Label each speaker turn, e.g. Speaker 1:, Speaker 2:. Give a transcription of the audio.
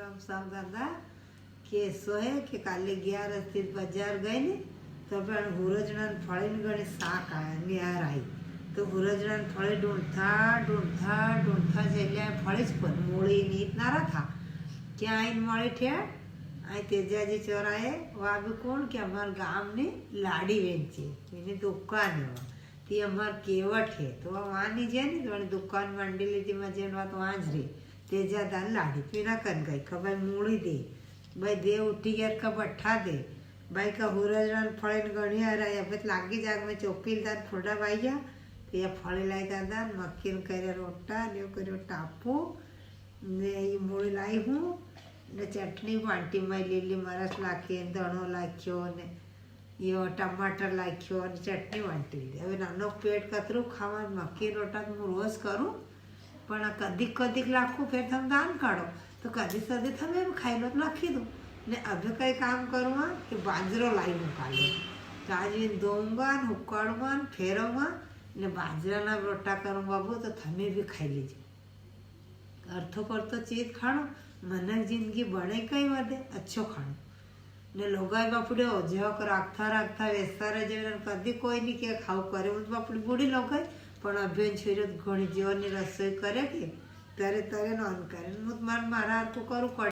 Speaker 1: राम साहब दादा केसो है कि काले 11 થી બજાર ગઈ ને તો પણ હુરજણા ફળીને ગણી શાક ન્યાર આવી તો હુરજણા ફળી ઢૂંઢતા જઈને ફળી જ પણ મૂળી નીત નારા થા ક્યાં આવીને મળી ઠેર અહીં તેજાજી ચોરાએ વાગ્યું કોણ કે અમારા ગામની લાડી વેચી એની દુકાન એવા તે અમારે કેવટ છે તો વાની છે ને તો દુકાન માંડી લીધી મજા વાત વાં જ રહી तेजा दान लाड़ी पीना कर गई खबर मूड़ी दे भाई दे उठी गया का बट्ठा दे भाई का हुरजन फड़े गणी आ रहा है बस लागी जाग में चौकील दान फोड़ा भाई जा तो ये फड़े लाई दान मक्खी करे रोटा ने करो टापू ने ये मूड़ी लाई हूँ ने चटनी वाटी में लीली मरच लाखी धणो लाख्यो ने ये टमाटर लाख्यो ने चटनी वाटी ली હવે નાનો પેટ કતરું ખાવા મક્કી રોટા હું રોજ કરું પણ કદીક કદીક લાખું ફેર તમે દાન કાઢો તો કદી સદી તમે એમ ખાઈ લો તો લખી દો ને હવે કંઈ કામ કરવા કે બાજરો લાવી મૂકાલો તાજી ધોંગા ને ઉકાળવા ને ફેરવવા ને બાજરાના રોટા કરવા બાબુ તો તમે બી ખાઈ લેજો અર્થો પડતો ચીજ ખાણો મને જિંદગી બને કઈ વધે અચ્છો ખાણો ને લોગાઈ બાપડે ઓજક રાખતા વેસતા રહેજે કદી કોઈ નહીં કે ખાવું કરે હું બાપડી બુડી લોગાઈ પણ અભ્યાન છોર્યો ઘણી જીવનની રસોઈ કરે કે ત્યારે નોંધ કરે હું મારા હાથું કરું